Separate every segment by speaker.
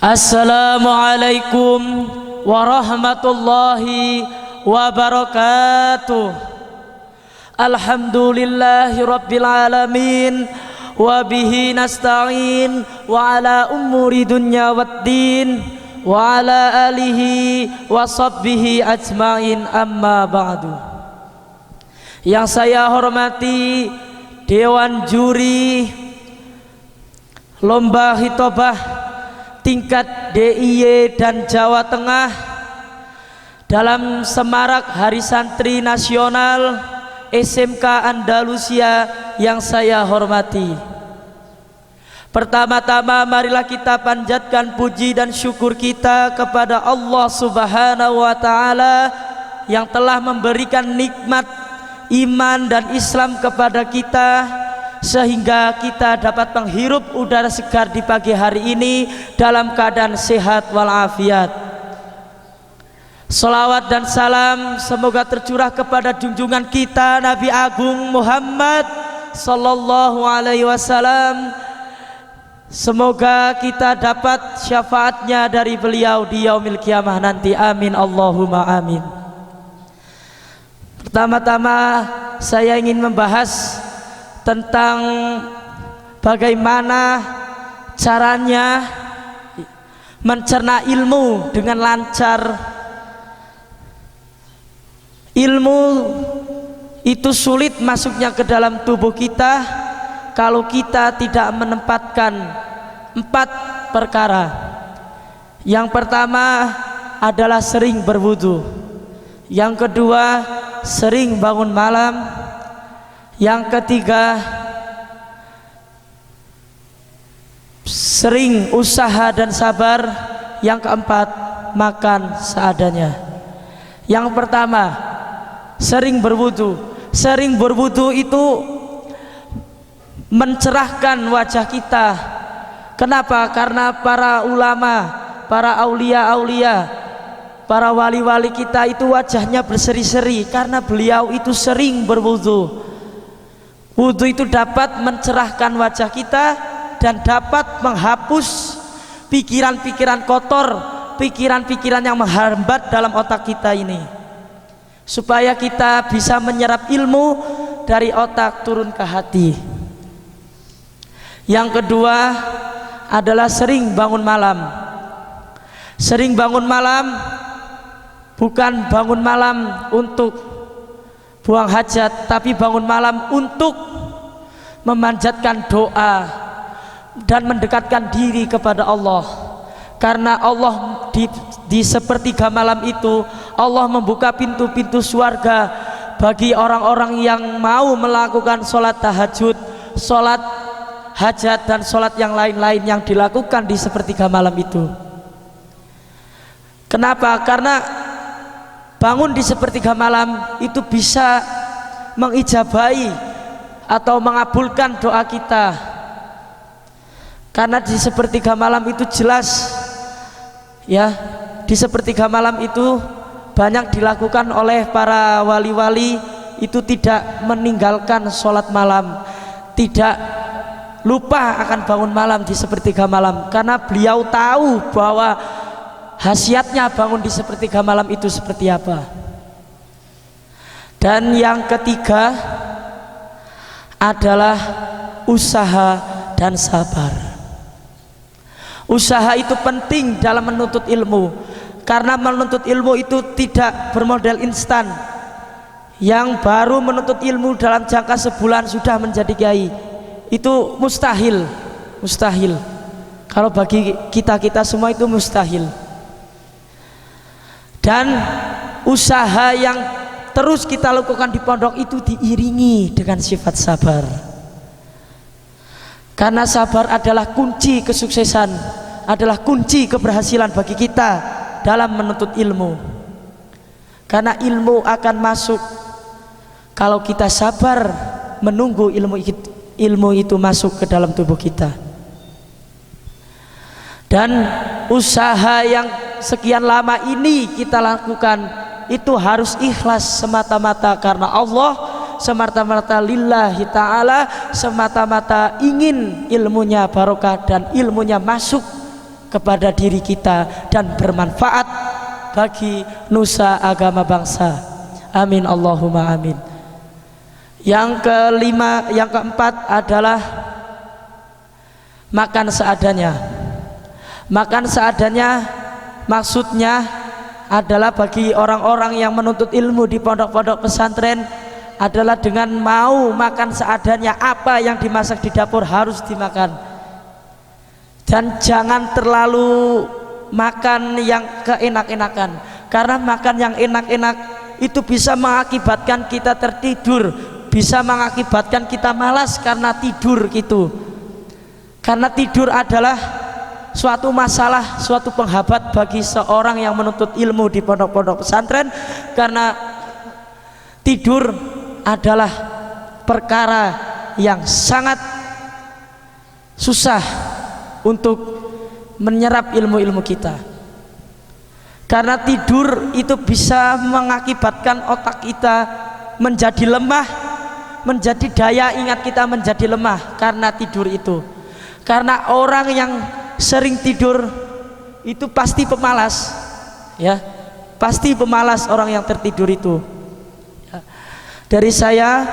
Speaker 1: Assalamualaikum warahmatullahi wabarakatuh. Alhamdulillahi rabbil alamin, wa bihi nasta'in, wa ala umuri dunya waddin, wa ala alihi wa sahbihi ajmain, amma ba'du. Yang saya hormati Dewan Juri Lomba Hitobah tingkat DIY dan Jawa Tengah dalam semarak Hari Santri Nasional SMK Andalusia yang saya hormati. Pertama-tama marilah kita panjatkan puji dan syukur kita kepada Allah Subhanahu wa Ta'ala yang telah memberikan nikmat iman dan Islam kepada kita, sehingga kita dapat menghirup udara segar di pagi hari ini dalam keadaan sehat walafiat. Salawat dan salam semoga tercurah kepada junjungan kita Nabi Agung Muhammad sallallahu alaihi wasallam. Semoga kita dapat syafaatnya dari beliau di yaumil kiamah nanti. Amin Allahumma amin. Pertama-tama saya ingin membahas tentang bagaimana caranya mencerna ilmu dengan lancar. Ilmu itu sulit masuknya ke dalam tubuh kita kalau kita tidak menempatkan 4 perkara. Yang pertama adalah sering berwudu. Yang kedua, sering bangun malam. Yang ketiga, sering usaha dan sabar. Yang keempat, makan seadanya. Yang pertama, sering berwudu. Sering berwudu itu mencerahkan wajah kita. Kenapa? Karena para ulama, para aulia-aulia, para wali-wali kita itu wajahnya berseri-seri karena beliau itu sering berwudu. Wudu itu dapat mencerahkan wajah kita dan dapat menghapus pikiran-pikiran kotor, pikiran-pikiran yang menghambat dalam otak kita ini, supaya kita bisa menyerap ilmu dari otak turun ke hati. Yang kedua adalah sering bangun malam. Sering bangun malam bukan bangun malam untuk buang hajat, tapi bangun malam untuk memanjatkan doa dan mendekatkan diri kepada Allah. Karena Allah di sepertiga malam itu Allah membuka pintu-pintu surga bagi orang-orang yang mau melakukan sholat tahajud, sholat hajat, dan sholat yang lain-lain yang dilakukan di sepertiga malam itu. Kenapa? Karena bangun di sepertiga malam itu bisa mengijabahi atau mengabulkan doa kita. Karena di sepertiga malam itu jelas ya, di sepertiga malam itu banyak dilakukan oleh para wali-wali itu tidak meninggalkan sholat malam, tidak lupa akan bangun malam di sepertiga malam, karena beliau tahu bahwa khasiatnya bangun di sepertiga malam itu seperti apa. Dan yang ketiga adalah usaha dan sabar. Usaha itu penting dalam menuntut ilmu, karena menuntut ilmu itu tidak bermodal instan. Yang baru menuntut ilmu dalam jangka sebulan sudah menjadi kiai, itu mustahil. Mustahil. Kalau bagi kita semua itu mustahil. Dan usaha yang terus kita lakukan di pondok itu diiringi dengan sifat sabar. Karena sabar adalah kunci kesuksesan, adalah kunci keberhasilan bagi kita dalam menuntut ilmu. Karena ilmu akan masuk kalau kita sabar menunggu ilmu itu masuk ke dalam tubuh kita. Dan usaha yang sekian lama ini kita lakukan itu harus ikhlas semata-mata karena Allah, semata-mata lillahi ta'ala, semata-mata ingin ilmunya barokah dan ilmunya masuk kepada diri kita dan bermanfaat bagi nusa agama bangsa. Amin Allahumma amin. Yang kelima, yang keempat adalah makan seadanya. Makan seadanya maksudnya adalah bagi orang-orang yang menuntut ilmu di pondok-pondok pesantren adalah dengan mau makan seadanya, apa yang dimasak di dapur harus dimakan, dan jangan terlalu makan yang keenak-enakan, karena makan yang enak-enak itu bisa mengakibatkan kita tertidur, bisa mengakibatkan kita malas karena tidur gitu. Karena tidur adalah suatu masalah, suatu penghambat bagi seorang yang menuntut ilmu di pondok-pondok pesantren, karena tidur adalah perkara yang sangat susah untuk menyerap ilmu-ilmu kita. Karena tidur itu bisa mengakibatkan otak kita menjadi lemah, menjadi daya ingat kita menjadi lemah karena tidur itu. Karena orang yang sering tidur itu pasti pemalas, ya, pasti pemalas orang yang tertidur itu. Ya. Dari saya,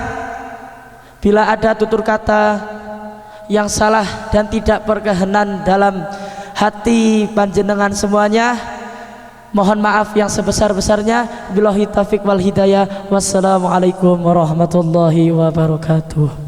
Speaker 1: bila ada tutur kata yang salah dan tidak berkenan dalam hati panjenengan semuanya, mohon maaf yang sebesar-besarnya. Billahi taufiq wal hidayah. Wassalamualaikum warahmatullahi wabarakatuh.